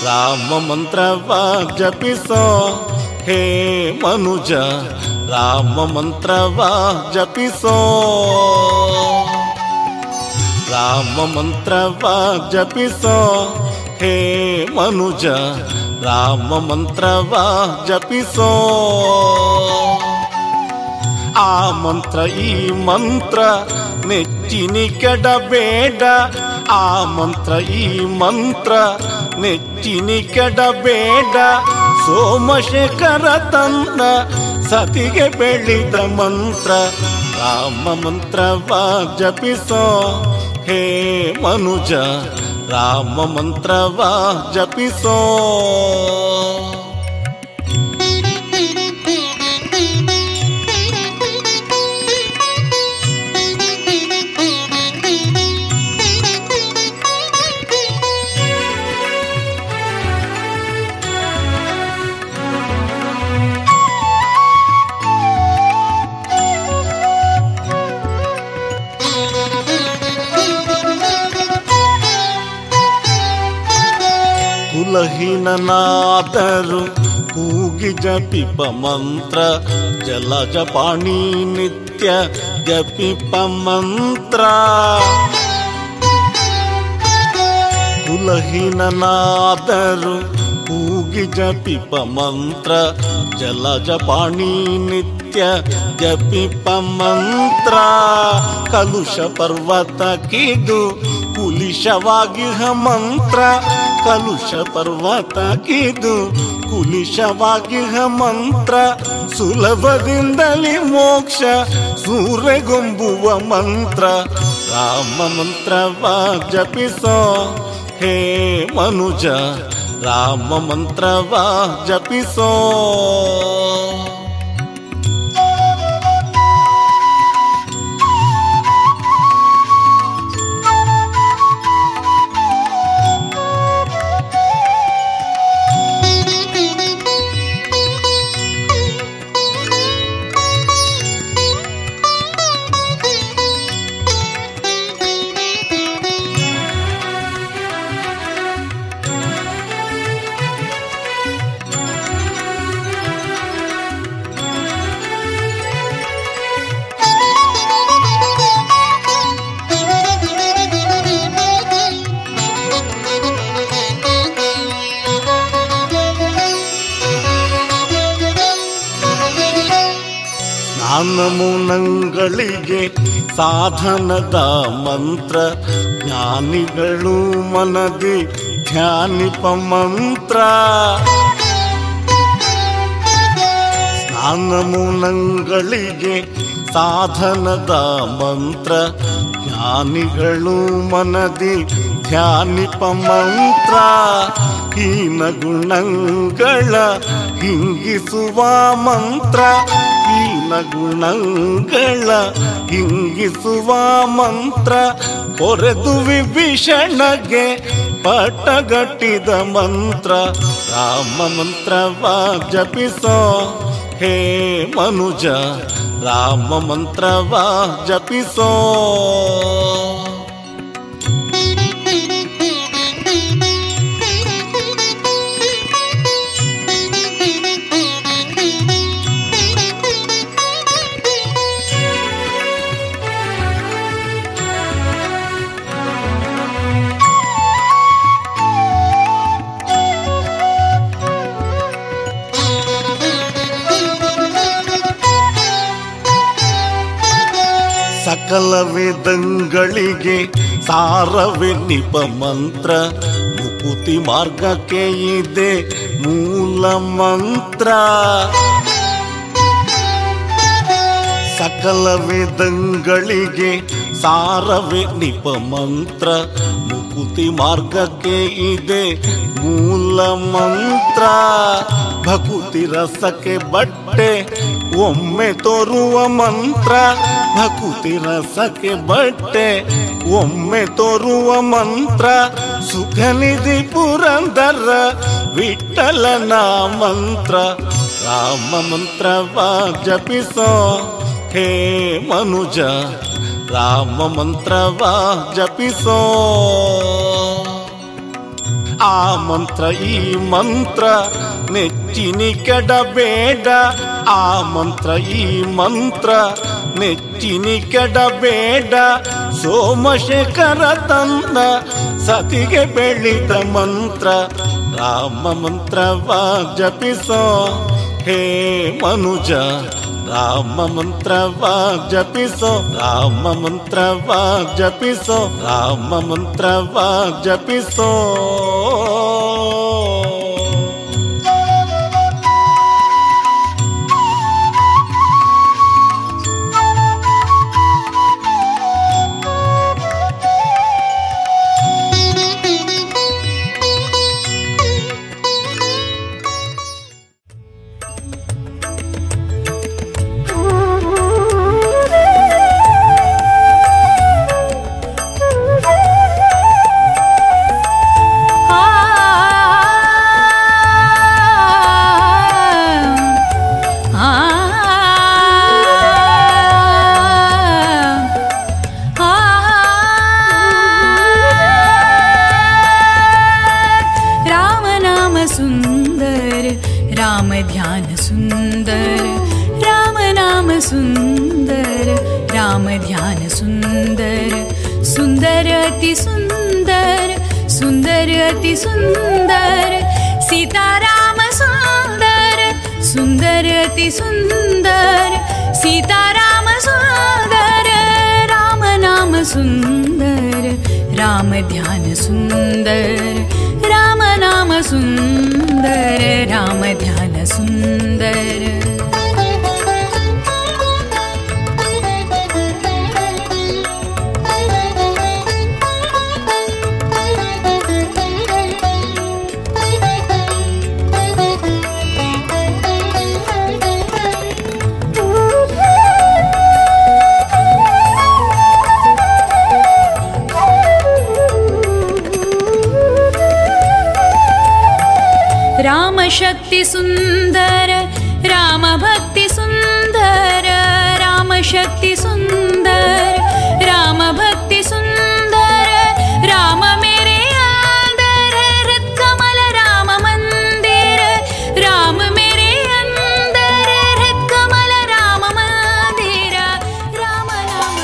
ರಾಮ ಮಂತ್ರವ ಜಪಿಸೋ ಹೇ ಮನುಜ ರಾಮ ಮಂತ್ರವ ಜಪಿಸೋ ರಾಮ ಮಂತ್ರವ ಜಪಿಸೋ ಹೇ ಮನುಜ ರಾಮ ಮಂತ್ರವ ಜಪಿಸೋ ಆ ಮಂತ್ರ ಈ ಮಂತ್ರ ನೆಚ್ಚಿನಿ ಕೆಡಬೇಡ ಆ ಮಂತ್ರ ಈ ಮಂತ್ರ ನೆಚ್ಚಿನಿ ಕೆಡಬೇಡ ಸೋಮಶೇಖರ ತನ್ನ ಸತಿಗೆ ಬೆಳೆದ ಮಂತ್ರ ರಾಮ ಮಂತ್ರವ ಜಪಿಸೋ ಹೇ ಮನುಜ ರಾಮ ಮಂತ್ರವ ಜಪಿಸೋ ಕುಲಹೀನನಾದರೂ ಕೂಗಿ ಜಪಿಪ ಮಂತ್ರ ಜಲಜ ಪಾಣಿ ನಿತ್ಯ ಜಪಿಪ ಮಂತ್ರ ಕುಲಹೀನನಾದರೂ ಕೂಗಿ ಜಪಿಪ ಮಂತ್ರ ಜಲಜ ಪಾಣಿ ನಿತ್ಯ ಜಪಿಪ ಮಂತ್ರ ಕಲುಷ ಪರ್ವತ ಕಿದು ಕುಲಿಶವಾಗಿ ಮಂತ್ರ ಕಲುಷ ಪರ್ವತ ಕಿದು ಕುಲಿಶವಾಗಿ ಮಂತ್ರ ಸುಲಭದಿಂದಲೇ ಮೋಕ್ಷ ಸೂರೆಗೊಂಬುವ ಮಂತ್ರ ರಾಮ ಮಂತ್ರವ ಜಪಿಸೋ ಹೇ ಮನುಜ ರಾಮ ಮಂತ್ರವ ಜಪಿಸೋ ಜ್ಞಾನಮುನಗಳಿಗೆ ಸಾಧನದ ಮಂತ್ರ ಜ್ಞಾನಿಗಳು ಮನದಿ ಧ್ಯಾನಿಪ ಮಂತ್ರ ಜ್ಞಾನಮುನಗಳಿಗೆ ಸಾಧನದ ಮಂತ್ರ ಜ್ಞಾನಿಗಳು ಮನದಿ ಧ್ಯಾನಿಪ ಮಂತ್ರ ಹೀನ ಗುಣಗಳ ಹಿಂಗಿಸುವ ಮಂತ್ರ ಹೀನ ಗುಣಗಳ ಹಿಂಗಿಸುವ ಮಂತ್ರ ಹೊರೆದು ವಿಭೀಷಣಗೆ ಪಟಗಟ್ಟಿದ ಮಂತ್ರ ರಾಮ ಮಂತ್ರವ ಜಪಿಸೋ ಹೇ ಮನುಜ ರಾಮ ಮಂತ್ರವ ಜಪಿಸೋ ಸಕಲ ವೇದಂಗಳಿಗೆ ಸಾರವೆನ್ನಿಪ ಮಂತ್ರ ಮುಕುತಿ ಮಾರ್ಗಕ್ಕೆ ಇದೆ ಮೂಲ ಮಂತ್ರ ಸಕಲ ವೇದಂಗಳಿಗೆ ಸಾರವೆನ್ನಿಪ ಮಂತ್ರ ಮುಕುತಿ ಮಾರ್ಗಕ್ಕೆ ಇದೆ ಮೂಲ ಮಂತ್ರ ಭಕುತಿ ರಸಕ್ಕೆ ಬಟ್ಟೆ ಒಮ್ಮೆ ತೋರುವ ಮಂತ್ರ ಭಕುತಿ ರಸಕ್ಕೆ ಬಟ್ಟೆ ಒಮ್ಮೆ ತೋರುವ ಮಂತ್ರ ಸುಖನಿಧಿ ಪುರಂದರ ವಿಠಲನ ಮಂತ್ರ ರಾಮ ಮಂತ್ರವ ಜಪಿಸೋ ಹೇ ಮನುಜ ರಾಮ ಮಂತ್ರವ ಜಪಿಸೋ ಆ ಮಂತ್ರ ಈ ಮಂತ್ರ ನೆಚ್ಚಿನಿ ಕೆಡಬೇಡ, ಆ ಮಂತ್ರ ಈ ಮಂತ್ರ ನೆಚ್ಚಿನಿ ಕೆಡಬೇಡ. ಸೋಮಶೇಖರ ತಂದ ಸತಿಗೆ ಬೆಳೆದ ಮಂತ್ರ, ರಾಮ ಮಂತ್ರವ ಜಪಿಸೋ ಹೇ ಮನುಜ, ರಾಮ ಮಂತ್ರವ ಜಪಿಸೋ, ರಾಮ ಮಂತ್ರವ ಜಪಿಸೋ, ರಾಮ ಮಂತ್ರವ ಜಪಿಸೋ. शक्ति सुंदर राम भक्ति सुंदर, राम शक्ति सुंदर राम भक्ति सुंदर, राम मेरे अंदर हृद कमल राम मंदिर, राम मेरे अंदर हृद कमल राम मंदिर, राम नाम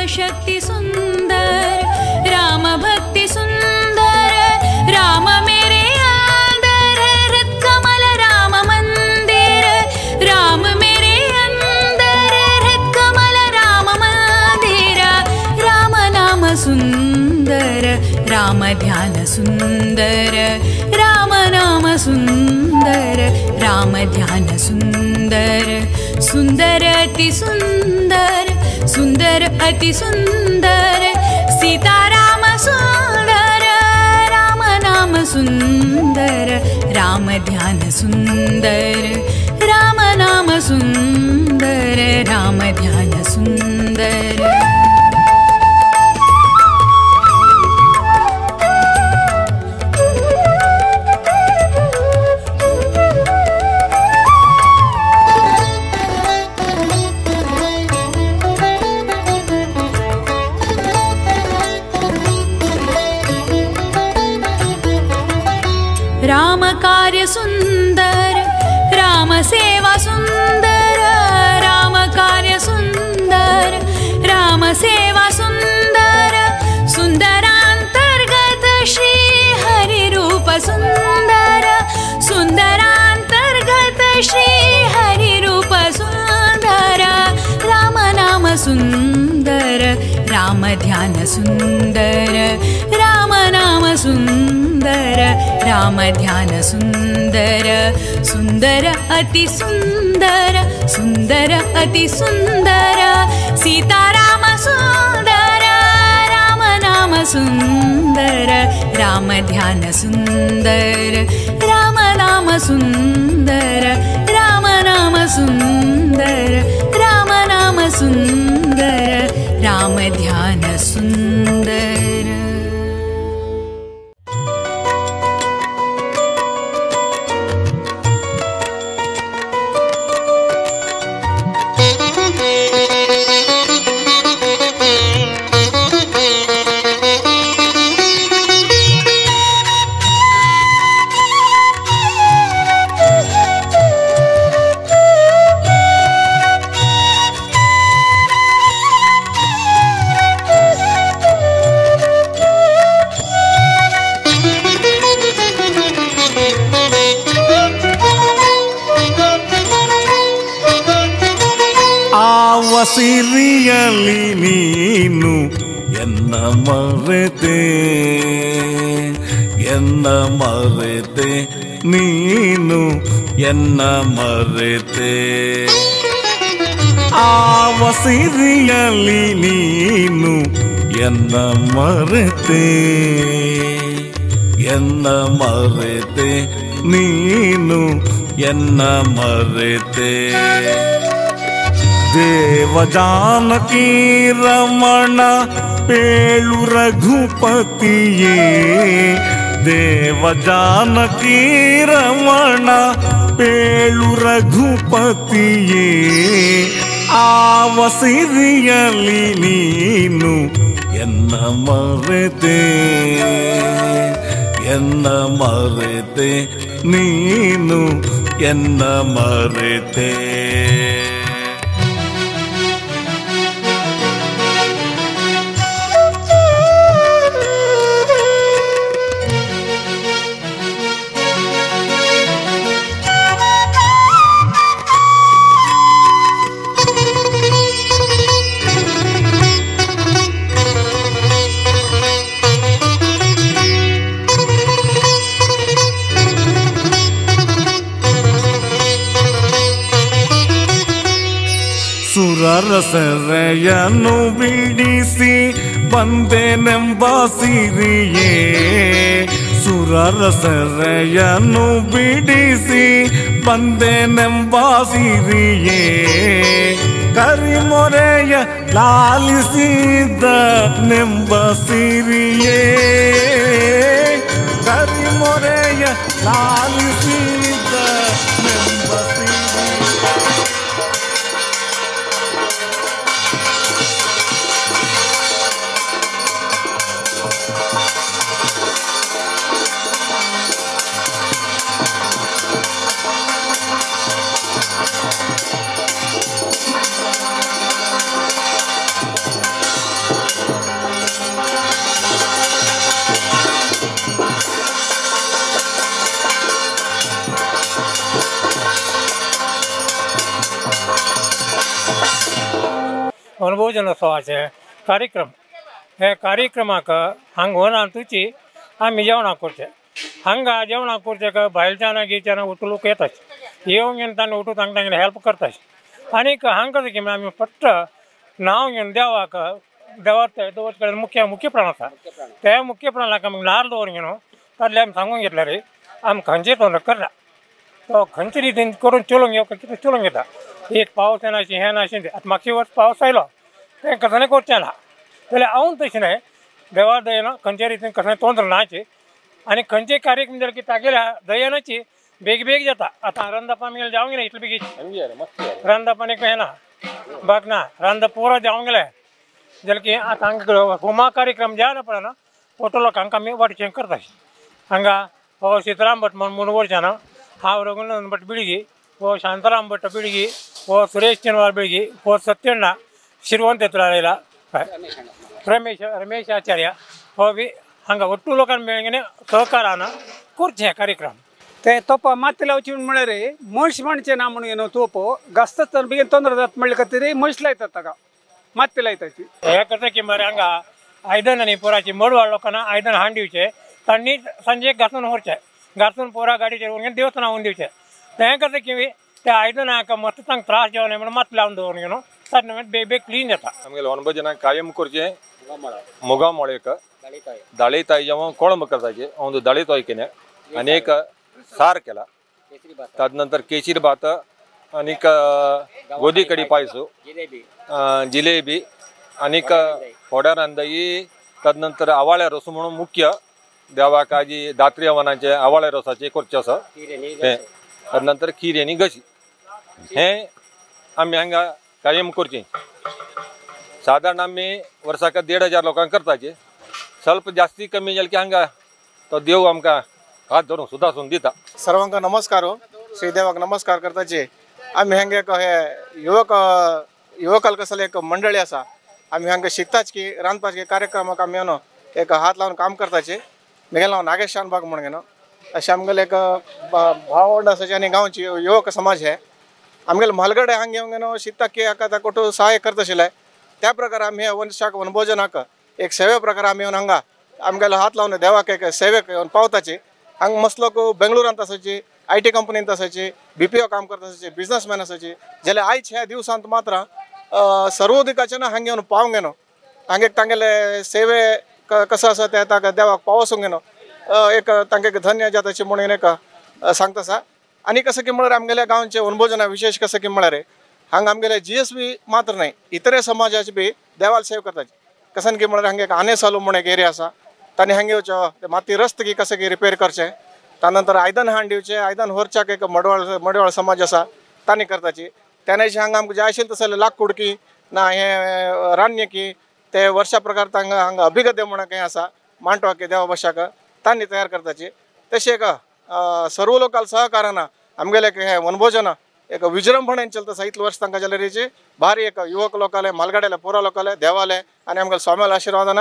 शक्ति सुंदर राम भक्ति सुंदर, राम मेरे अंदर हृद कमल राम मंदिर, राम मेरे अंदर हृद कमल राम मंदिर, राम नाम सुंदर राम ध्यान सुंदर, राम नाम सुंदर राम ध्यान सुंदर, सुंदर अति सुंदर सुंदर अति सुंदर, सीता राम सुंदर राम नाम सुंदर, राम ध्यान सुंदर राम नाम सुंदर, राम ध्यान सुंदर। कार्य सुंदर राम सेवा सुंदर राम कार्य सुंदर राम सेवा सुंदर सुंदरांतर्गत श्री हरि रूप सुंदर सुंदरांतर्गत श्री हरि रूप सुंदर राम नाम सुंदर राम ध्यान सुंदर राम नाम सुंदर राम ध्यान सुंदर सुंदर अति सुंदर सुंदर अति सुंदर सीताराम सुंदर राम नाम सुंदर राम ध्यान सुंदर राम नाम सुंदर राम नाम सुंदर राम नाम सुंदर राम ध्यान सुंदर। ಸಿರಿಯಲಿ ನೀನು ಎನ್ನ ಮರೆತೆ ನೀನು ಎನ್ನ ಮರೆತೆ ಆವ ಸಿರಿಯಲಿ ನೀನು ಎನ್ನ ಮರೆತೆ ನೀನು ಎನ್ನ ಮರೆತೆ ದೇವ ಜಾನಕಿ ರಮಣ ಪೇಳು ರಘುಪತಿಯೇ ದೇವ ಜಾನಕಿ ರಮಣ ಪೇಳು ರಘುಪತಿಯೇ ಆವ ಸಿರಿಯಲಿ ನೀನು ಎನ್ನ ಮರೆತೆ ನೀನು ಎನ್ನ ಮರೆತೆ ಸುರರ ಸೆರೆಯನ್ನು ಬಿಡಿಸಿ ಬಂದೆನೆಂಬ ಸಿರಿಯೇ ಸುರರ ಸೆರೆಯನ್ನು ಬಿಡಿಸಿ ಬಂದೆನೆಂಬ ಸಿರಿಯೇ ಕರಿಮೊರೆಯ ಲಾಲಿಸಿದ ನೆಂಬ ಸಿರಿಯೇ ಕರಿಮೊರೆಯ ಲಾಲಿಸಿದ ನೆಂಬ ಸಿರಿಯೇ वनभोजन उत्सवाचे कार्यक्रम हे कार्यक्रमाक हांगा होना तुची आमी जेवणां करचे हांगा जेवणां करचे भायलच्यान गियच्यान उठूक येतात येवंक घेवन तांणी उठून तांकां हेल्प करतात आनीक हांगा कशें की आमी फक्त नांव घेवन देवाक दवरचे मुख्य प्राण आसा त्या मुख्य प्राणाक आमी नार दवरून घेवन तातले आमी सांगून घेतले रे आमी खंयचे तो करता तो खंयचे रितीन करून चलोवंक येवं कितें चलोवंक येता एक पावस येना अशें हें ना अशें आतां मागच्या वर्स पावस आयलो तें कसलें करचें ना जाल्यार हांव तशें न्हय देवा दयेन खंयचे रितीन कसलें तोंत्र नाची आनी खंयचे कार्यक्रम जाल्यार की तागेल्या दयेनाची बेग जाता आतां रांदपान गेल्यार जावंक ना इतलें बेगीन रांदपान एक हें ना बाग ना रांदप पुरो जावंक गेलें जाल्यार की आतां हांगा होमा कार्यक्रम जायना पडना टोटल लोकांक आमी वाटचें करता हांगा ಓ ಸೀತಾರಾಮ್ ಭಟ್ ಮುನುಗೋಡು ಜನ ಅವ್ರಿಗೊಂದು ಭಟ್ ಬಿಳಿಗಿ ಓ ಶಾಂತಾರಾಮ್ ಭಟ್ ಬಿಳಿಗಿ ಓ ಸುರೇಶ್ ಚನ್ವಾರ್ ಬಿಳಿಗಿ ಓ ಸತ್ಯಣ್ಣ ಶಿರುವಂತ ಎತ್ತರಾಯಿಲ್ಲ ರಮೇಶ್ ಆಚಾರ್ಯ ಹೋಗಿ ಹಂಗೆ ಒಟ್ಟು ಲೋಕನ ಬೆಳಗ್ಗೆ ಸಹಕಾರನ ಕೂರ್ಚೆ ಕಾರ್ಯಕ್ರಮ ते तोप मातीला वचून म्हळ्यार मनीस म्हणचे ना म्हणून येनो तोप गस्त बेगीन तोंदर जात म्हणले खातीर मनीस लायतात ताका माती लायताची हे करता की मरे हांगा आयदन आनी पोराची मडवाळ लोकांना आयदन हाण दिवचे तांणी सांजे घासून व्हरचे घासून पोरा गाडीचेर व्हरून देवस्थाना व्हरून दिवचे ते करता की त्या आयदनाक मस्त तांकां त्रास जावं म्हणून माती लावन दवरून न्हू ताजे बेग क्लीन जाता आमगे अनुभव जन कायम करचे मुगा मोळेक दाळीताय जेव्हा कोळंब करताचे ಒಂದು दाळीतायकेने अनेक सार केला तदनंतर केसरी भात अनेक गोदी कडी पायसो जिलेबी अनेक फोड्यारांदई तदनंतर आवाळे रस म्हणून मुख्य देवाक आजी दात्री हवनाचे आवाळे रसाचे करचे आसा हे तदनंतर खीर आनी गशी हे आमी हांगा कायम करची साधारण आमी वर्साक 1,500 लोकांक करताचे ಸ್ವಲ್ಪ जास्ती कमी जाल की हांगा तो देव आमकां हात धरून सुदासून दिता सर्वांका नमस्कार श्री देवाक नमस्कार करताचे आमी हांगा एक हे युवकाल कसले एक मंडळी आसा आमी हांगा शिकताच की रांदपाचे कार्यक्रमाक आमी न्हू एक हात लावन काम करताचे म्हगेलें नांव नागेश शानबाग म्हणून न्हू अशें आमगेले एक भावंड आसाचे आनी गांवचे युवक समाज हे आमगेले म्हालगडे हांगा येवंक न्हू शिकता की हाका कोठू सहाय्य करता आशिल्ले त्या प्रकार आमी हे वनशाक वनभोजनाक एक सेवे प्रकार आमी येवन हांगा आमगेलो हात लावन देवाक एक सेवेक येवन पावताचे हांगा मस्त लोक बेंगळुरांत आसाचे IT कंपनींत आसाचे BPO काम करता आसाचे बिजनसमॅन आसाचे जाल्यार आयज ह्या दिवसांत मात्र सर्वोदिकाच्यान हांगा येवन पावंक न्हू हांगा तांगेले सेवे कसो आसा ते ताका देवाक पावसूंक न्हू एक तांकां धन्य जाताचे म्हणून एक सांगता आसा आनी कसं की म्हळ्यार आमगेल्या गांवचे वनभोजना विशेष कसं की म्हळ्यार हांगा आमगेले GSB मात्र न्हय इतरे समाजाचे बी देवाल सेव करताचे कसन की म्हळ्यार हांगा एक आने सालू म्हणून एक एरिया आसा तांणी हांगा येवचो माती रस्त की कसं की रिपेर करचे त्यानंतर आयदन हाण दिवचे आयदन व्हरच्याक एक मडवाळ समाज आसा तांणी करताची त्यानेशी हांगा आमकां जाय आशिल्ले तसले लाकूडकी ना हे रान्यकी ते वर्षा प्रकार तांकां हांगा अभिगद्य म्हणून हें आसा मांडवाक देवा बशाक तांणी तयार करताची तशें एक सर्व लोकाल सहकारान आमगेले हे वनभोजन एक विजृंभणेन चलता आसा इतले वर्ष तांकां जाल्यार हेची भारी एक युवक लोकाले म्हालगड्याले पोरा लोकाले देवाले आनी आमगेले स्वाम्याल आशिर्वादान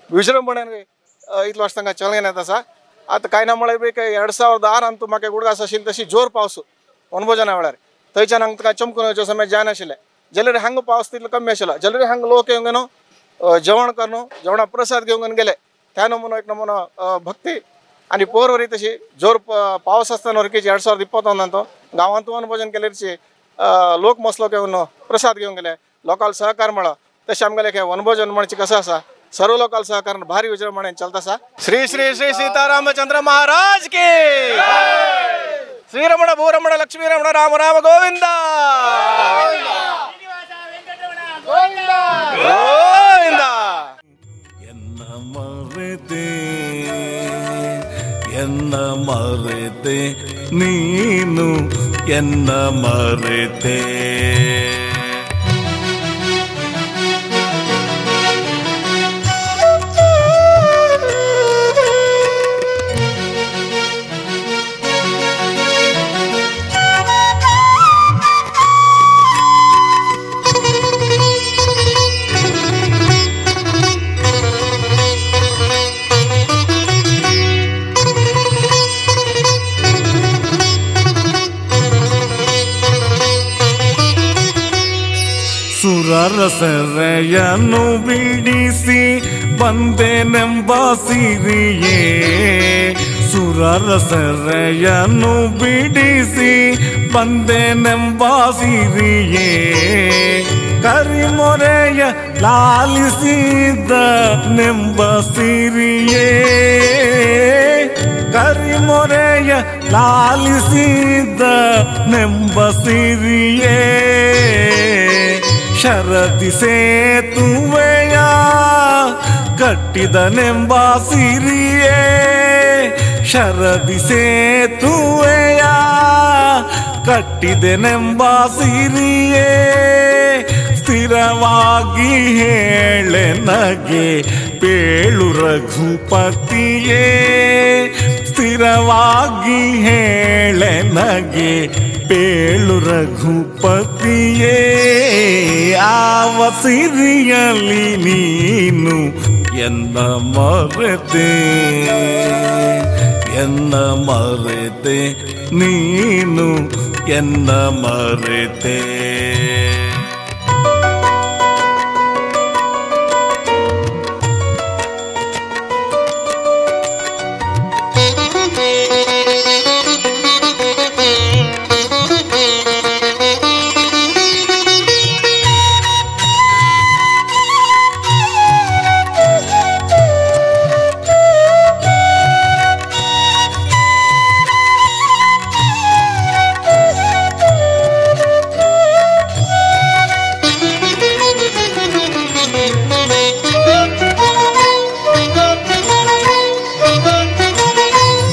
विजृंभणेन इतले वर्ष तांकां चलून येता आसा आतां कांय ना म्हळ्यार बी 2006 तूं म्हाका उडगास आशिल्ली तशी जोर पावस वनभोजना वेळार थंयच्यान हांगा ताका चमकून येवचे समय जाय नाशिल्लें जाल्यार हांगा पावस तितलो कमी आशिल्लो जाल्यार हांगा लोक येवंक न्हू जेवण कर न्हू जेवणा प्रसाद घेवंक गेले त्या नमुनो एक नमुनो भक्ती आनी पोरवरी तशी जोर पावस आसतना ओरकेची 2021 तो गांवांत वनभोजन केल्यारची लोक मसलो घेवन प्रसाद घेवंक गेले लोकाल सहकार मेळ्ळो तशें आमगेलें हें वनभोजन म्हणचे कसं आसा सर्व लोकाल सहकारान भारी विजृंभणेन चलता आसा श्री श्री श्री सीतारामचंद्र महाराज की श्रीरमण भूरमण लक्ष्मीरमण राम राम गोविंद गोविंद ಎನ್ನ ಮರೆತೆ ನೀನು ಎನ್ನ ಮರೆತೆ ಸುರರ ಸೆರೆಯನ್ನು ಬಿಡಿಸಿ ಬಂದೆನೆಂಬ ಸಿರಿಯೇ ಸುರರ ಸೆರೆಯನ್ನು ಬಿಡಿಸಿ ಬಂದೆನೆಂಬ ಸಿರಿಯೇ ಕರಿಮೊರೆಯ ಲಾಲಿಸಿದ ನೆಂಬ ಸಿರಿಯೇ ಕರಿಮೊರೆಯ ಲಾಲಿಸಿದ ನೆಂಬ ಸಿರಿಯೇ ಶರದಿ ಸೇತುವೆಯ ಕಟ್ಟಿದನೆಂಬ ಸಿರಿಯೇ ಶರದಿ ಸೇತುವೆಯ ಕಟ್ಟಿದೆನೆಂಬ ಸಿರಿಯೇ ಸ್ಥಿರವಾಗಿ ಹೇಳೆ ನಗೆ ಪೇಳು ರಘುಪತಿಯೇ ಸ್ಥಿರವಾಗಿ ಹೇಳೆ ನಗೆ ಪೇಳು ರಘುಪತಿಯೇ ಆವ ಸಿರಿಯಲಿ ನೀನು ಎನ್ನ ಮರೆತೆ ಎನ್ನ ಮರೆತೆ ನೀನು ಎನ್ನ ಮರೆತೆ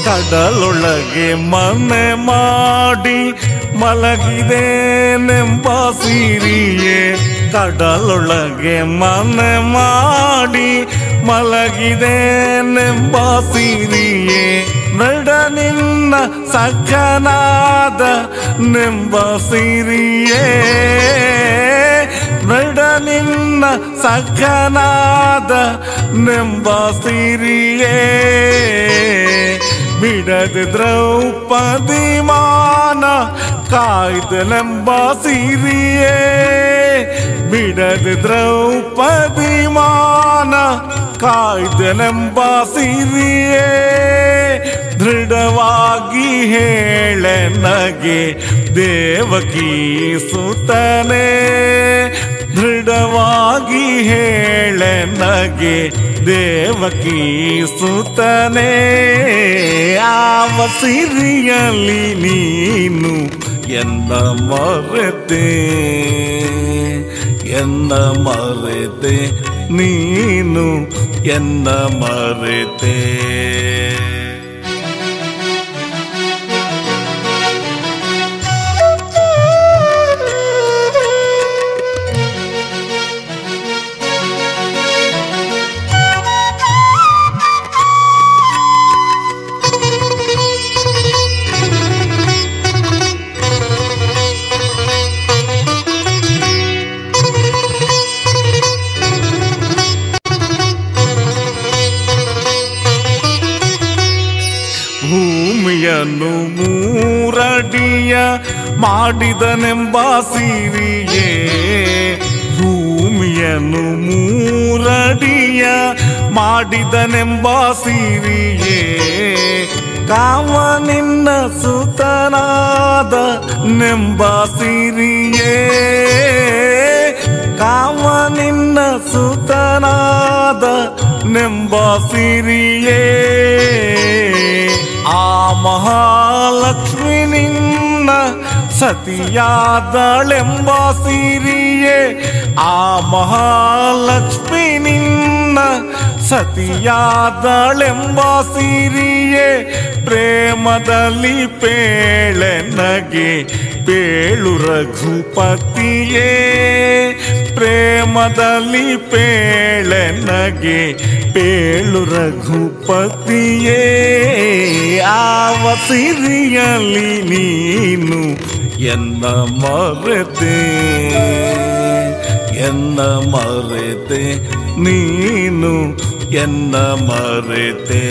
ಕಡಲೊಳಗೆ ಮನೆ ಮಾಡಿ ಮಲಗಿದೆ ನೆಂಬ ಸಿರಿಯೇ ಕಡಲೊಳಗೆ ಮನೆ ಮಾಡಿ ಮಲಗಿದೆ ನೆಂಬ ಸಿರಿಯೇ ನಡ ನಿನ್ನ ಸಖನಾದ ನೆಂಬ ಸಿರಿಯೇ ನಡ ನಿನ್ನ ಸಖನಾದ ನೆಂಬ ಸಿರಿಯೇ ಬಿಡದ ದ್ರೌಪದಿ ಮಾನ ಕಾಯ್ದಲೆಂಬ ಸಿರಿಯೇ ಬಿಡದ ದ್ರೌಪದಿ ಮಾನ ಕಾಯ್ದಲೆಂಬ ಸಿರಿಯೇ ದೃಢವಾಗಿ ಹೇಳೆ ನಗೆ ದೇವಕಿ ಸುತನೇ ದೃಢವಾಗಿ ಹೇಳೆ ನಗೆ ದೇವಕಿ ಸುತನೇ ಆವ ಸಿರಿಯಲಿ ನೀನು ಎನ್ನ ಮರೆತೆ ಎನ್ನ ಮರೆತೆ ನೀನು ಎನ್ನ ಮರೆತೆ ಭೂಮಿಯನ್ನು ಮೂರಡಿಯ ಮಾಡಿದನೆಂಬ ಸಿರಿಯೇ ಭೂಮಿಯನ್ನು ಮೂರಡಿಯ ಮಾಡಿದನೆಂಬ ಸಿರಿಯೇ ಕಾಮ ನಿನ್ನ ಸುತನಾದ ನೆಂಬ ಸಿರಿಯೇ ಕಾಮ ನಿನ್ನ ಸುತನಾದ ನೆಂಬ ಸಿರಿಯೇ ಆ ಮಹಾಲಕ್ಷ್ಮಿ ನಿನ್ನ ಸತಿಯಾದಳೆಂಬ ಸಿರಿಯೇ ಆ ಮಹಾಲಕ್ಷ್ಮಿ ನಿನ್ನ ಸತಿಯಾದಳೆಂಬ ಸಿರಿಯೇ ಪ್ರೇಮದಲ್ಲಿ ಪೇಳೆ ನಗೆ ಪೇಳು ರಘುಪತಿಯೇ ಪ್ರೇಮದಲ್ಲಿ ಪೇಳೆ ನಗೆ ಪೇಳು ರಘುಪತಿಯೇ ಆವ ಸಿರಿಯಲಿ ನೀನು ಎನ್ನ ಮರೆತೆ ಎನ್ನ ಮರೆತೆ ನೀನು ಎನ್ನ ಮರೆತೆ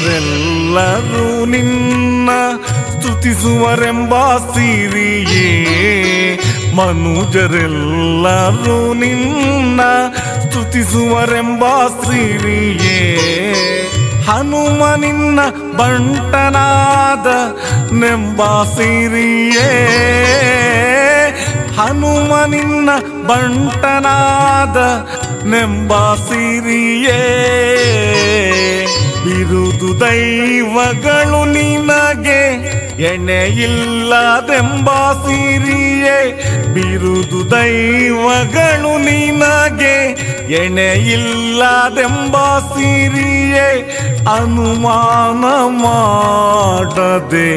ಮನುಜರೆಲ್ಲರೂ ನಿನ್ನ ಸ್ತುತಿಸುವರೆಂಬ ಸಿರಿಯೇ ಮನುಜರೆಲ್ಲರೂ ನಿನ್ನ ಸ್ತುತಿಸುವರೆಂಬ ಸಿರಿಯೇ ಹನುಮ ನಿನ್ನ ಬಂಟನಾದ ನೆಂಬ ಸಿರಿಯೇ ಹನುಮನಿನ್ನ ಬಂಟನಾದ ನೆಂಬ ಸಿರಿಯೇ ಬಿರುದು ದೈವಗಳು ನಿನಗೆ ಎಣೆಯಿಲ್ಲದೆಂಬ ಸಿರಿಯೇ ಬಿರುದು ದೈವಗಳು ನಿನಗೆ ಎಣೆಯಿಲ್ಲದೆಂಬ ಸಿರಿಯೇ ಅನುಮಾನ ಮಾಡದೆ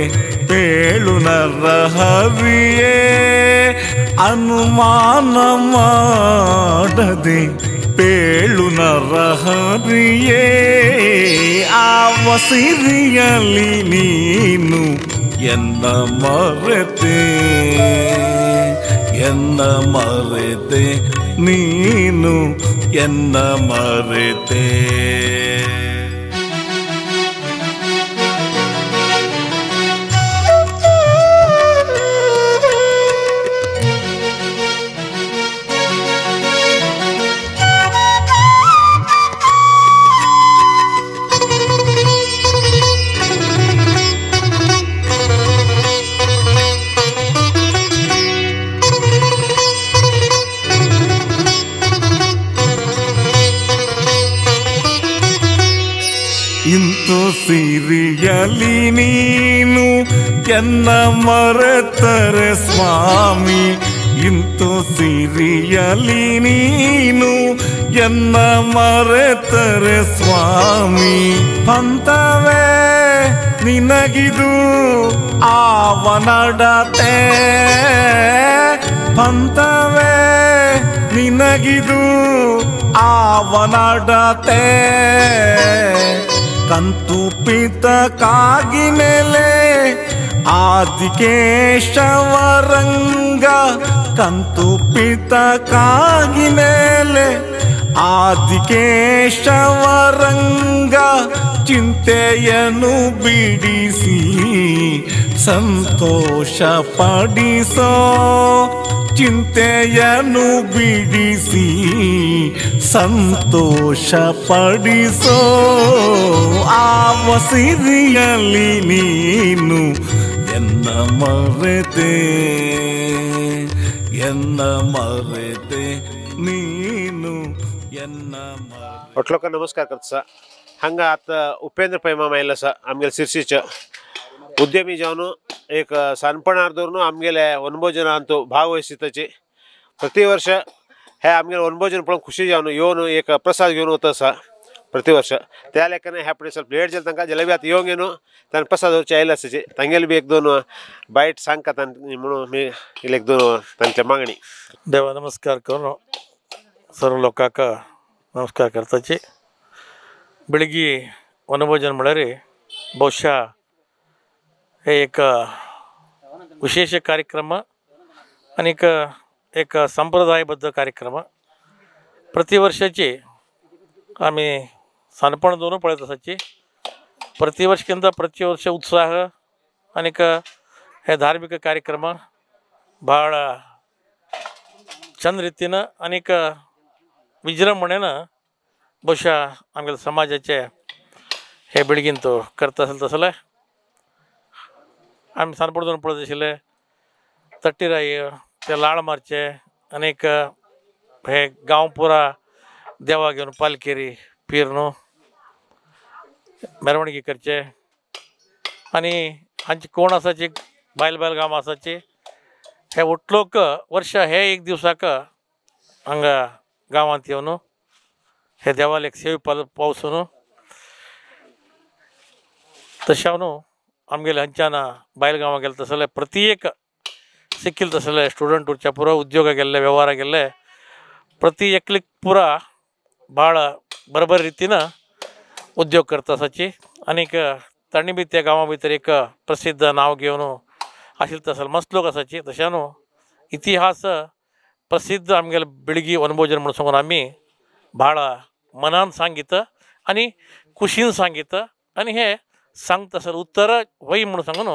ಪೇಳು ನರಹರಿಯೇ ಅನುಮಾನ ಮಾಡದೆ ಪೇಳು ನರಹರಿಯೇ ಆವ ಸಿರಿಯಲಿ ನೀನು ಎನ್ನ ಮರೆತೆ ಎನ್ನ ಮರೆತೆ ನೀನು ಎನ್ನ ಮರೆತೆ ಇಂತು ಸಿರಿಯಲಿ ನೀನು ಎನ್ನ ಮರೆತರೆ ಸ್ವಾಮಿ ಇಂತು ಸಿರಿಯಲಿ ನೀನು ಎನ್ನ ಮರೆತರೆ ಸ್ವಾಮಿ ಪಂಥವೇ ನಿನಗಿದು ಆವನಡತೆ ಪಂಥವೇ ನಿನಗಿದು ಆವನಡತೆ ಕಂತು ಪಿತ ಕಾಗಿನೆಲೆ ಆದಿಕೇಶವರಂಗ ಕಂತು ಪಿತ ಕಾಗಿನೆಲೆ ಆದಿಕೇಶವರಂಗ ಚಿಂತೆಯನ್ನು ಬಿಡಿಸಿ ಸಂತೋಷ ಪಡಿಸೋ ಚಿಂತೆಯನ್ನು ಬಿಡಿಸಿ ಸಂತೋಷ ಪಡಿಸೋ ಆವ ಸಿರಿಯಲಿ ನೀನು ಎನ್ನ ಮರೆತೆ ಎನ್ನ ಮರೆತೆ ನೀನು ಎನ್ನ लोक नमस्कार करता सा हांगा आता उपेंद्र पैमा मायला सा आमगेल सिरसीच उद्यमी जावन एक सणपणार्दवरनु आमगेले वनभोजन अंतू भागवहिसिताचे प्रति वर्ष हे आमगेले वनभोजन पण खुशी जावन येवन एक प्रसाद घेवन वता सा प्रति वर्ष त्या लेखाने हॅपी ಸ್ವಲ್ಪ लेट जाल तंका जलेबी आता येवन येनो तन प्रसाद वरचे आयला आसाचे तांगेल बी एक दोन बाईट सांगता तन म्हणून मी एक दोन तांच्या मागणी देवा नमस्कार करून सर्व लोकांक नमस्कार करताचे बेळगी वनभोजन म्हळ्यार ಬಹುಶಃ हे एक विशेष कार्यक्रम आणि एक संप्रदायबद्ध कार्यक्रम प्रति वर्षाची आम्ही सानपण दोन पळत असायची प्रति वर्षकिंत प्रति वर्ष उत्साह आणि हे धार्मिक कार्यक्रम ಭಾಳ चंद रीतीनं आणि विजृंभणेनं ಬಹುಶಃ आमगे समाजाचे हे बेळगींतू करता असेल तसले आम्ही सानपण दोन पळत आशिल्ले तट्टीराई ते लाळ मारचे अनेक हे गांव पुरा देवा घेवन पालकेरी फिरनो मेरवणगी करचे आणि हांची कोण आसाची बायल बायल गांव आसाची हे उठलोक वर्ष हे एक दिवसाक हांगा गांवांत येवन हे देवाला एक सेवे पावसून तशें न्हू आमगेले हांच्यान बायल गांवां गेले तसले प्रति एक सिक्कील तसले स्टुडंट उरच्या पुरो उद्योगा गेल्ले वेव्हारा गेल्ले प्रति एकलीक पुरा भाळ बरोबर रितीन उद्योग करता आसाची आनीक तांणी बी त्या गांवा भितर एक प्रसिद्ध नांव घेवन आशिल्ले तसले मस्त लोक आसाची तशें न्हू इतिहास प्रसिद्ध आमगेले बेळगी वनभोजन म्हणून सांगून आमी भाळ मनान सांगित आनी खुशीन सांगित आनी हे सांगता आसतना उत्तर वय म्हणून सांगून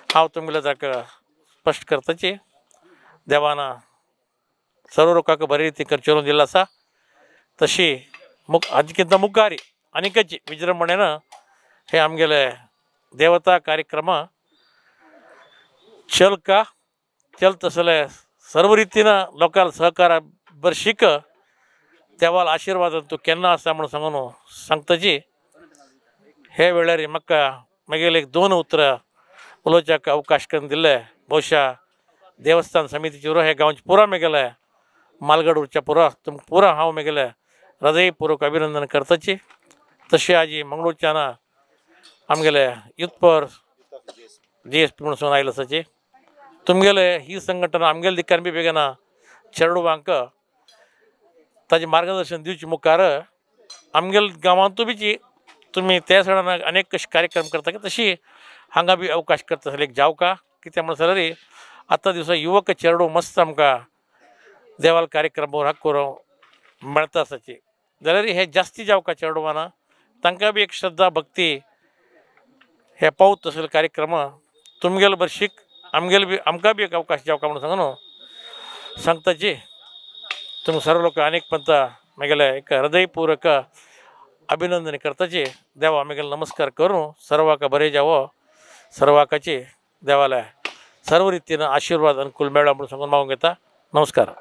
हांव तुमगेले ताका स्पश्ट करताची देवान सर्व लोकांक बरे रितीन करचेरून दिल्लो आसा तशी हाजे मुखारी आनीकची विजृंभणेन हे आमगेले देवता कार्यक्रम चल तसले सर्व रितीनं लोकांना सहकार बरशिक देवाला आशीर्वाद तू केन्ना आसा म्हणून सांगून सांगताची हे वेळार म्हाका मागीर एक 2 उतरां उलोवच्याक अवकाश करून दिले. बहुशा देवस्थान समितीचे पुरो हे गांवचे पुरा मेगेले मालगड उरच्या पुरा तुमकां पुरा हांव मेगेले हृदयपूर्वक अभिनंदन करताची. तशें आजी मंगळूरच्यान आमगेले युथ पॉवर GSP म्हणून सांगून आयला आसाची. तुमगेले ही संघटना आमगेले दिक्कान बी बेगीना चेडवांक ताजें मार्गदर्शन दिवचे मुखार आमगेले गांवांतू बी तुमी त्या सणान अनेक कशे कार्यक्रम करता की तशी हांगा बी अवकाश करता आसले एक जावका कित्याक म्हणून जाल्यार आतां दिसा युवक चेडो मस्त आमकां देवाल कार्यक्रम करूं मेळटा आसाची जाल्यार हे जास्ती जावका चेडवाना तांकां बी एक श्रद्धा भक्ती हे पावत तसले कार्यक्रम तुमगेले बरशीक आमगेले बी आमकां बी एक अवकाश जावका म्हणून सांगून सांगताची. तुमी सर्व लोक अनेक पंता म्हगेले एक हृदयपूर्वक अभिनंदन करताची. देवा म्हगेले नमस्कार करूं सर्वाक बरें जावो सर्वाकाची देवाला सर्व रितीन आशीर्वाद अनुकूल मेळ्ळो म्हणून सांगून मागूंक येता. नमस्कार.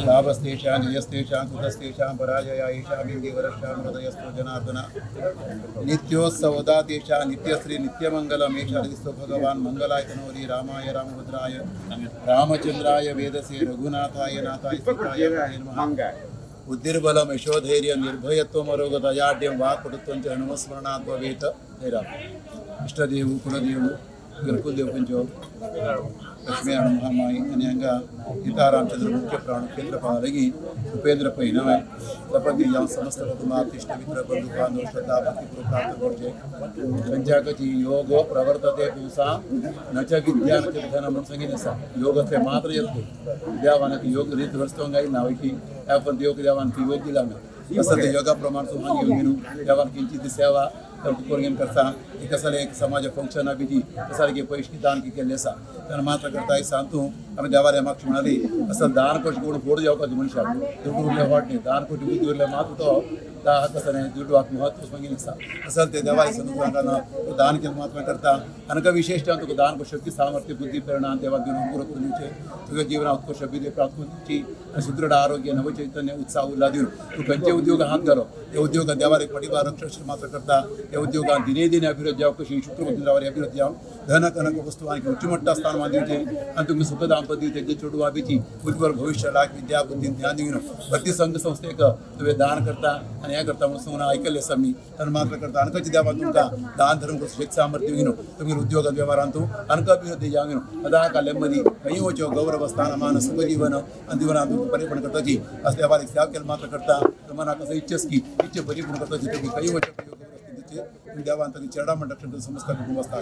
लाभस्तेषां जयस्तेषां कुतस्तेषां पराजया येषां देवरक्षां हृदयस्थो जनार्दन नित्योत्सवदा तेषां नित्यश्री नित्यमङ्गलम् एषादिस्तो भगवान् मङ्गलायतनोरि रामाय रामभद्राय रामचन्द्राय वेदसे रघुनाथाय नाथाय सीताय नमः बुद्धिर्बलम यशोधैर्य निर्भयत्वमरोगतजाड्यं वाक्पटुत्वं च हनुमस्मरणात् भवेत् हेरा इष्टदेव कुलदेव गुरुकुलदेव पंचो लक्ष्मी महामाई अन्यंगा सीतारामचंद्र मुख्य प्राण केंद्र पालगी उपेंद्र पैनव तपति यहाँ समस्त पदमातिष्ठ मित्र बंधु बांधव श्रद्धा भक्ति प्राप्त करजे पंचाकची योग प्रवर्तते पुंसा न च विद्या न च धनम संगीनसा योग से मात्र यत्को विद्यावान योग रीत वर्षोंगाई नाविकी अपन योग देवान की योग दिला में असत योगा प्रमाण सुमान योगिनु देवान किंचित सेवा कोरगेन करता कसले एक समाज फंक्शन अभी कसले के पैसे दान की केलेसा तर मात्र करता सांगतू आम्ही देवाला मागची म्हणाली असं दान कोटी कोण फोड जावपाची मनुष्य दुड्डू उरले वाटणे दान कोटी बुद्धी उरले मात्र तो कसं नाही दुड्डू वाक महत्व सांगितलं असा असल ते देवाला संदर्भानं दान केलं मात्र करता अनका विशेष तुका दान को शक्ती सामर्थ्य बुद्धी प्रेरणा देवा देऊन पूरक करूचे तुझ्या जीवना उत्कृष्ट विद्ये प्राप्त करूची सुदृढ आरोग्य नवचैतन्य उत्साह उल्ला देऊन तू खंयचे उद्योग हात घालो ते उद्योग देवाला पडिबा रक्षण मात्र करता ते उद्योगात दिने दिने अभिवृद्धी जावं कशी शुक्रवती देवाला अभिवृद्धी जावं धन कनक वस्तू आणि उच्चमट्ट स्थान दिवचे आणि तुम्ही सुख दाम्पत्य तेजे चोडू आबीची उज्ज्वल भविष्य लाख विद्या बुद्धी ज्ञान दिवन भक्ती संघ संस्थेक तुम्ही दान करता आणि या करता म्हणून ऐकले समी तर मात्र करता अनकाची देवा तुमका दान धर्म शक्ती सामर्थ्य घेऊन तुम्ही उद्योग व्यवहारांतू अनका अभिवृद्धी जावं अदा कालेमध्ये काही होचो गौरव स्थान मान सुख जीवन आणि जीवनातून परिपूर्ण करताची असं देवाला सेवा केलं मात्र करता तुम्हाला कसं इच्छेस की इच्छे परिपूर्ण करताची तुम्ही काही होचो देवांत चरडा मंडळ समजता कुटुंबस्था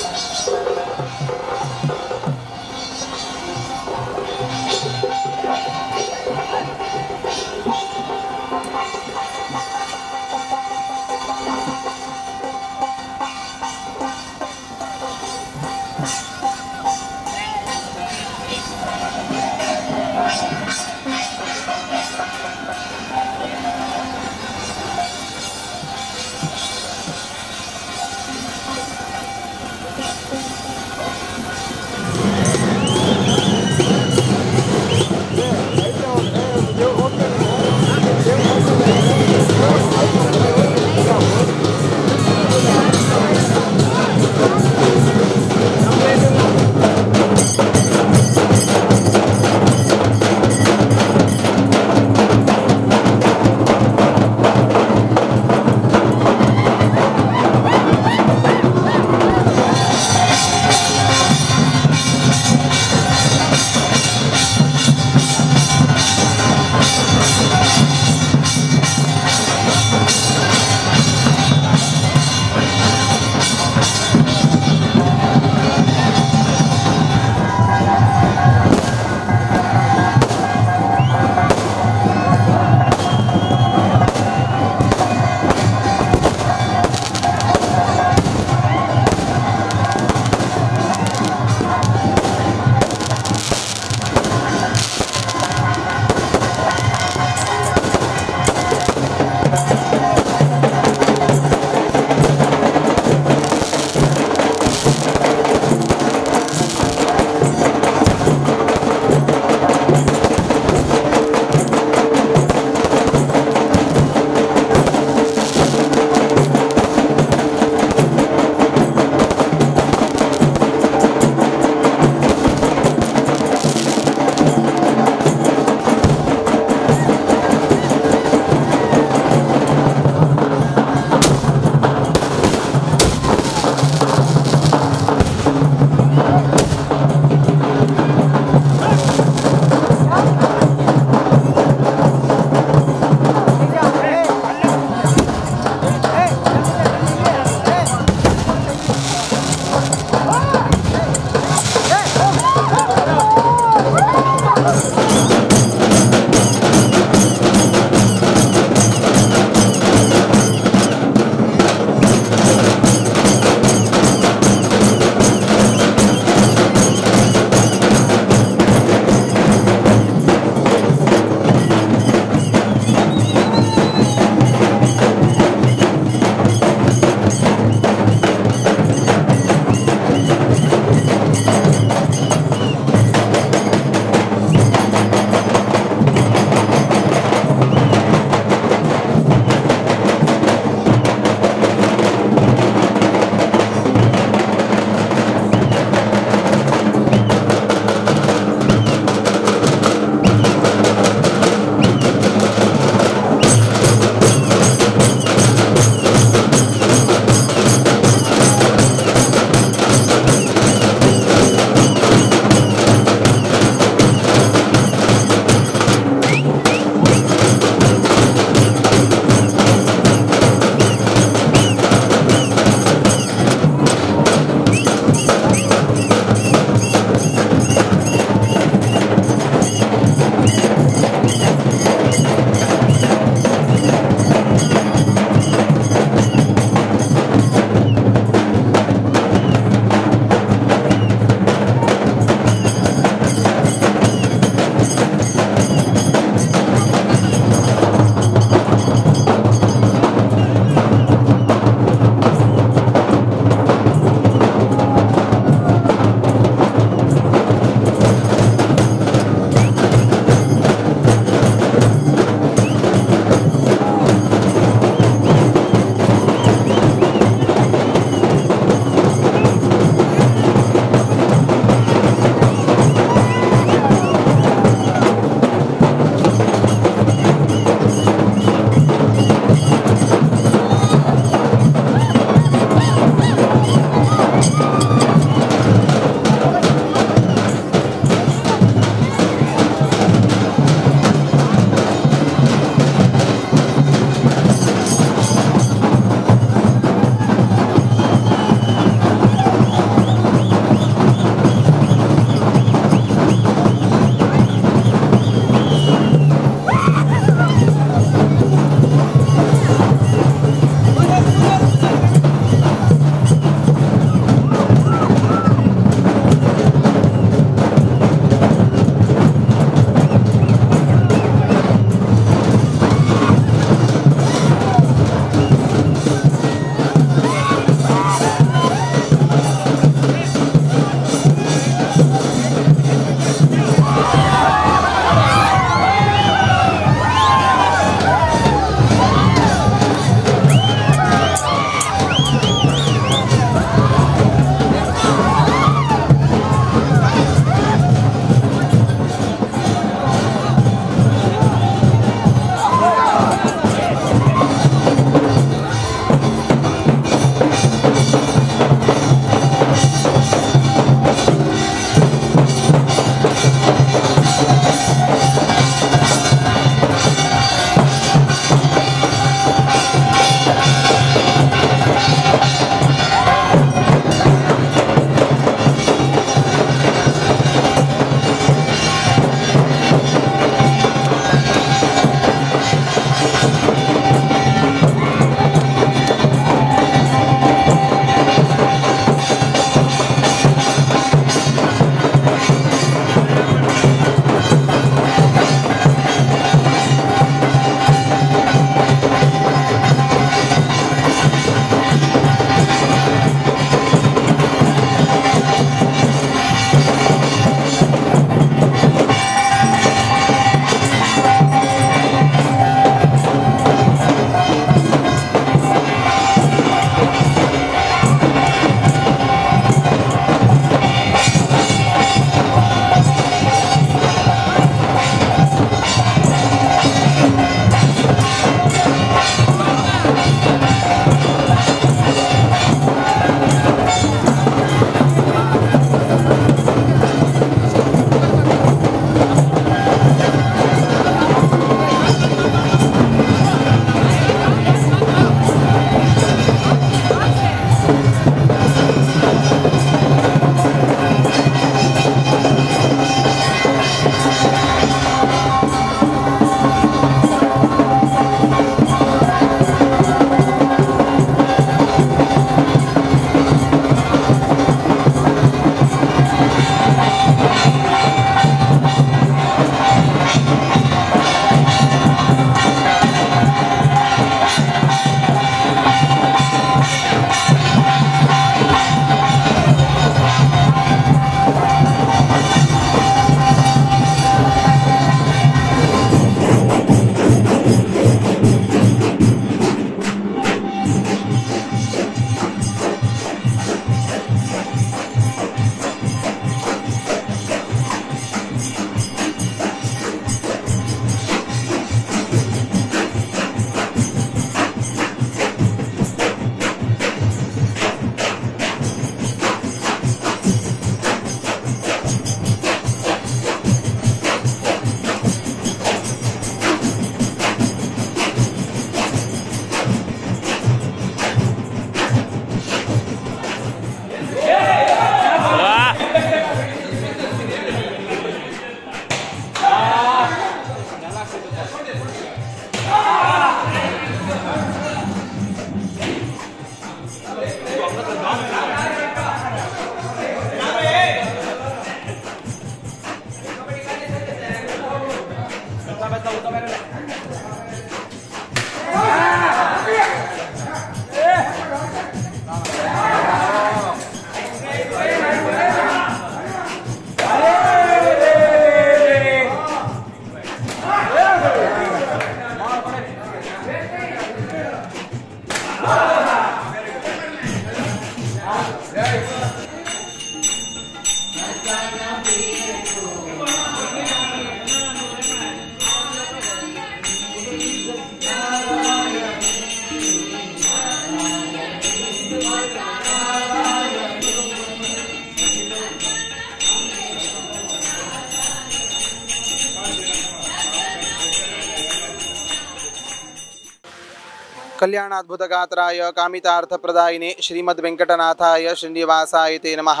कल्याणाद्भुतगात्राय कामितार्थप्रदायिने श्रीमद्वेङ्कटनाथाय श्रीनिवासाय ते नमः।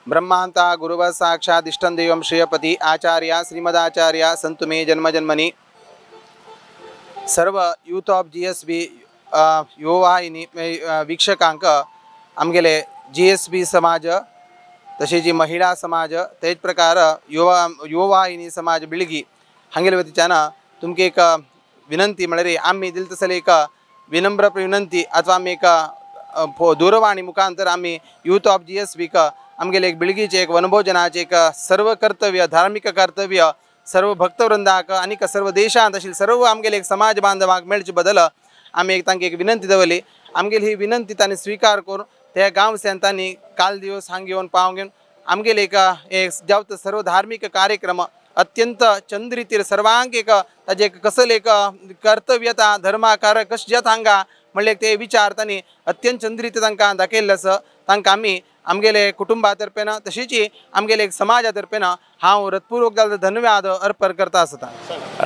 ब्रह्मान्ता गुरुवः साक्षात् इष्टं देवं श्रेयपति आचार्य श्रीमदाचार्य सन्तु मे जन्मजन्मनि। सर्व यूथ ऑफ GSB युववाहिनी वीक्षकांक आमगेले GSB समाज तसे जी महिला समाज तेच प्रकार युववाहिनी समाज बिळगी हांगेले वतीच्यान तुमके एक विनंती म्हळ्यार आम्ही दिल तसले एक विनम्र विनंती अथवा आम्ही एक दूरवाणी मुखांतर आम्ही यूथ ऑफ GSB का आमगेले एक बिळगीचे एक वनभोजनाचे एक सर्व कर्तव्य धार्मिक कर्तव्य सर्व भक्तवृंदाक आणि सर्व देशांत अशील सर्व आमगेले एक समाज बांधवाक मेळचे बदल आम्ही एक तांकां एक विनंती दवरली। आमगेली ही विनंती तांणी स्वीकार करून त्या गांवच्यान तांणी काल दिवस हांगा येवन पावूंक घेवन आमगेले एक जावत सर्व धार्मिक कार्यक्रम अत्यंत चंद रितीर सर्वांक एक ताजे कसल एक कर्तव्यता धर्माकार कशें हांगा म्हणल्यार ते विचार तांणी अत्यंत चंद रीती तांकां दाखयल्ले आसा। तांकां आमी आमगेले कुटुंबा तर्फेन तशीच आमगेले एक समाजा तर्फेन हांव हृदयपूर्वक धन्यवाद अर्पण करता आसता।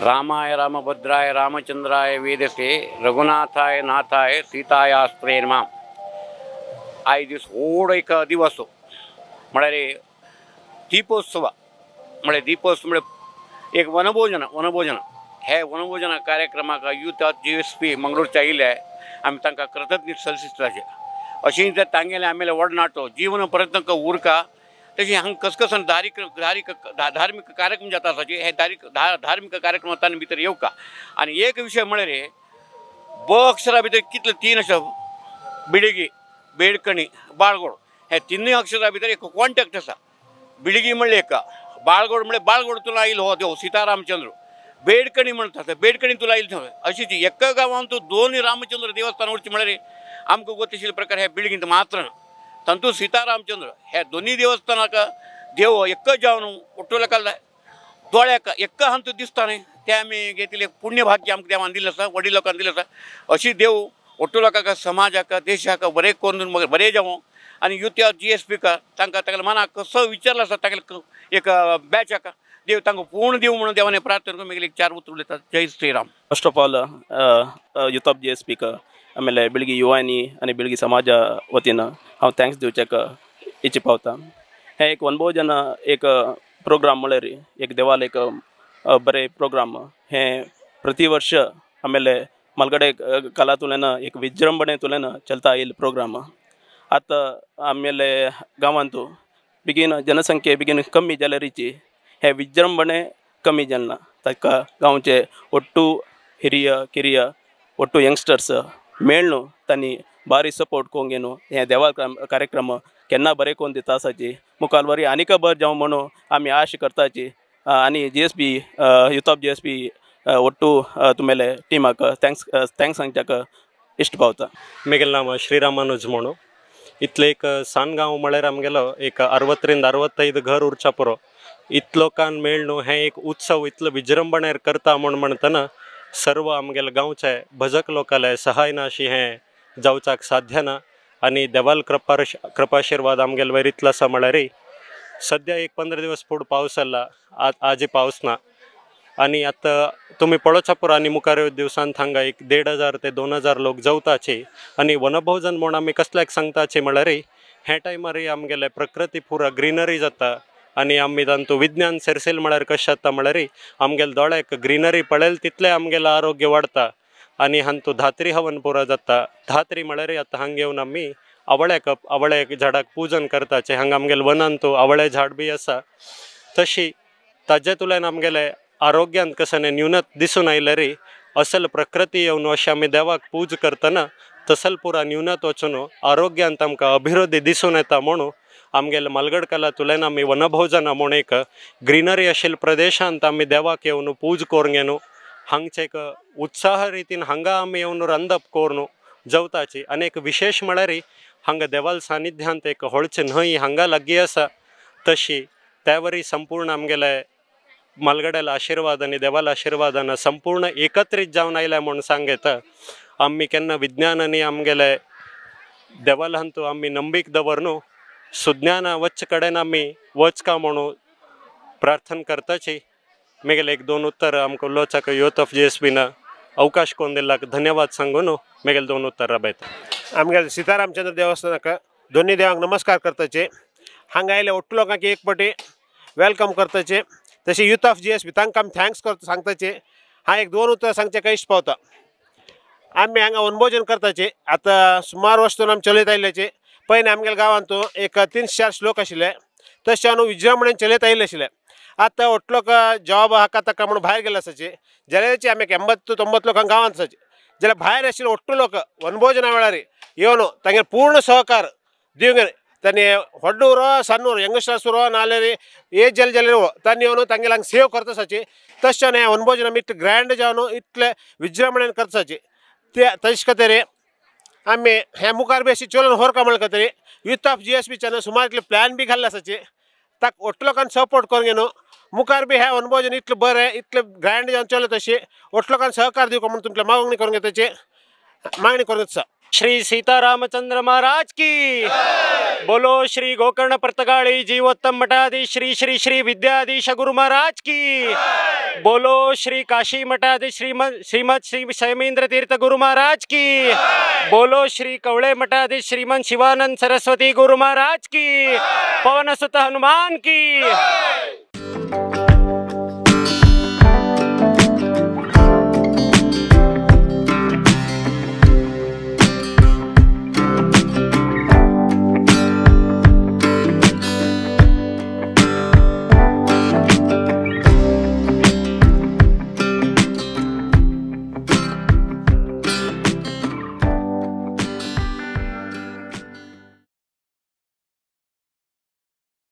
रामाय रामभद्राय रामचंद्राय वेदसे रघुनाथाय नाथाय सीतायास्त्रे नमः। आयज दीस व्हड एक दिवस म्हळ्यार दीपोत्सव म्हळ्यार दीपोत्सव म्हळ्यार एक वनभोजन हे वनभोजन कार्यक्रमाक यूथ ऑफ GSB मंगळूरच्या आयिल्ले आमी तांकां कृतज्ञता सಲ್ಲಿಸ್ತಾಜೆ। अशीं जर तांगेले आमगेले वडनाटो जीवन पर्यंत उरका तशी हांगा कसकसन धार्मिक कार्यक्रम जाता आसाचे हे धार्मिक कार्यक्रमांनी भितर येवका। आनी एक विशय म्हळ्यार ब अक्षरा भितर कितले 3 अशे बिळगी बेडकणी बाळगोड हे तिनूय अक्षरा भितर एक कॉन्टॅक्ट आसा। बिळगी म्हणले एक बाळगोड म्हणजे बाळगोड तुला आयलो हो देव सीतारामचंद्र बेडकणी म्हणटा बेडकणी तुला आयलो अशीच एका गांवांत दोन रामचंद्र देवस्थान उरची म्हळ्यार आमकां गोतिशील प्रकार हे बिळगींत मात्र तंतू सीतारामचंद्र हे दोन्ही देवस्थानाक देव एक जावन ओट्टोलकाल दोळ्याक एक हांतू दिसता न्ही ते आमी घेतिल्ले पुण्य भाग्य आमकां देवान दिल्लें आसा वडील लोकांक दिल्लें आसा। अशी देव ओट्टोलकाक समाजाक देशाक बरें करून बरें जावं। आनी यूथ ऑफ GSB का तांकां मनाक कसो विचारलो आसा ताका एक बॅचाक देव तांकां पूर्ण दिवं म्हणून देवाने प्रार्थना करून मागीर 4 उतर उलयतात। जय Shriram. First of all youth of GSB का ಆಮೇಲೆ ಬೆಳಗ್ಗೆ ಯುವಾನಿ आणि ಬೆಳಗ್ಗೆ ಸಮಾಜ ವತಿನ हांव थँक्स दिवचेक इच्छा पावता। हे एक वनभोजन एक प्रोग्राम म्हळ्यार एक देवाल एक बरे प्रोग्राम हे प्रति वर्ष ಆಮೇಲೆ मलगडे काला तुलेन एक विजृंभणे तुलेन चलता येईल प्रोग्राम। आतां आमगेले गांवांतू बेगीन जनसंख्ये बेगीन कमी जाल्या रिची हे विजृंभणे कमी जालना ताका गांवचे ಒಟ್ಟು ಹಿರಿಯ ಕಿರಿಯ ಒಟ್ಟು यंगस्टर्स मेळून तांणी बारी सपोर्ट कोंगेनू हे देवा कार्यक्रम केन्ना बरें कोन्न दिता आसाची मुखार बरी आनीक बरें जावं म्हणून आमी आश करताची। आनी GSB यूथ ऑफ GSB ಒಟ್ಟು तुमेले टीमाक थँक्स सांगच्याक इश्ट पावता। मेगेल नाम श्रीरामानुज म्हणू इतले एक सान गांव म्हळ्यार आमगेलो एक 60 ರಿಂದ 65 घर उरच्या पुरो इतलोकान मेळून हे एक उत्सव इतलो विजृंभणेर करता म्हणटना सर्व आमगेले गांवचे भजक लोकाले सहायना अशी हे जावचाक साध्य ना। आनी देवाल कृपाशीर्वाद आमगेले वयर इतलो आसा म्हळ्यार सद्या एक 15 दिवस फूड पावस जाल्ला आजी पावस ना। आनी आतां तुमी पळोवच्या पुरो आनी मुखार दिवसांत हांगा एक 1500 ते 2000 लोक जवताचे। आनी वनभोजन म्हूण आमी कसल्याक सांगताचे म्हळ्यार हे टायमार आमगेले प्रकृती पुरा ग्रीनरी जाता। आनी आमी तांतू विज्ञान सेरसेल म्हळ्यार कशें जाता म्हळ्यार आमगेले दोळ्याक ग्रीनरी पळयल तितलें आमगेलें आरोग्य वाडटा। आनी हांतू धात्री हवन पुरो जाता। धात्री म्हळ्यार आतां हांगा येवन आमी आवळे झाडाक पूजन करताचे। हांगा आमगेले वनांतू आवळे झाड बी आसा तशी ताजे तुल्यान आमगेले आरोग्यांत कशें न्यूनत दिसून आयल्यार असल प्रकृती येवन अशें आमी देवाक पूज करतना तसल पुरा न्यूनत वचून आरोग्यांत आमकां अभिवृद्धी दिसून येता म्हणून आमगेले मलगड कला तुलेन आमी वनभोजन म्हूण एक ग्रीनरी आशिल्ल्या प्रदेशांत आमी देवाक येवन पूज करूंक घेनू हांगचे एक उत्साह रितीन हांगा आमी येवन रांदप करून जेवताची। आनी एक विशेष म्हळ्यार हांगा देवाल सानिध्यांत एक व्हडची न्हंय हांगा लागीं आसा तशी त्या वरी संपूर्ण आमगेले मलगड्याला आशिर्वाद आनी देवाला आशिर्वादान संपूर्ण एकत्रीत जावन आयल्या म्हूण सांगता। आमी केन्ना विज्ञान आनी आमगेले देवाला हांतू आमी नंबीक दवरनू सुज्ञाना वच्चे कडेन आमी वचका म्हणून प्रार्थना करताची। मेगेले एक 2 उत्तर आमकां उलोवचाक यूथ ऑफ GSB अवकाश कोण दिल्लाक धन्यवाद सांगून मेगेल दोन उत्तर राबयता. आमगेल सीतारामचंद्र देवस्थानक दोन्ही देवांक नमस्कार करताचे. हांगा आयले ओट्टू लोकांक एक पटी वेलकम करताचे. तसे यूथ ऑफ GSB तांकां आमी थँक्स करता सांगताचे. हांव एक दोन उतर सांगचे काही इश्ट पावता. आमी हांगा वनभोजन करताचे आतां सुमार वर्स आमी चलयत आयिल्ल्याचे. पयलीं आमगेल्या गांवांत तो एक 300-400 लोक आशिल्ले. तशें हांव विजृंभणेन चलयत आयिल्ले आशिल्ले. आतां ओट्ट लोक जॉब हाका ताका म्हणून भायर गेले आसाचे. जाल्यार आमी 80-90 लोकांक गांवांत आसाचे. जाल्यार भायर आशिल्ले ओट्टू लोक वनभोजना वेळार येवन तांगे पूर्ण सहकार दिवंक तांणी व्हडलो उरो सಣ್ಣ उरो यंगस्टर्स उरो नाल्यार एज जालें उरो तांणी येवन तांगे हांगा सेव करता आसाचे. तशें हें वनभोजन आमी इतलें ग्रँड जावन इतले विजृंभणेन करता आसाचे. ते तशें खातीर आमी हें मुखार बी अशें चलून व्हरता म्हणले खातीर यूथ ऑफ GSBच्यान सुमार इतले प्लॅन बी घाल्ले आसाचे. ताका ओट्ट लोकांनी सपोर्ट करूंक न्हू मुखार बी हें वनभोजन इतलें बरें इतलें ग्रँड जावन चलत अशें ओट्ट लोकांनी सहकार दिवंक म्हणून तुमकां मागणी करूंक येताचे मागणी करूंक येता. श्री सीतारामचंद्र महाराज की बोलो. श्री गोकर्ण पर्तगाड़ी जीवोत्तम मठाधीश श्री श्री श्री विद्याधीश गुरु महाराज की बोलो. श्री काशी मठाधीश श्रीमद श्री शैमेंद्र तीर्थ गुरु महाराज की बोलो. श्री कवड़े मठाधीश श्रीमद शिवानंद सरस्वती गुरु महाराज की. पवन सुत हनुमान की.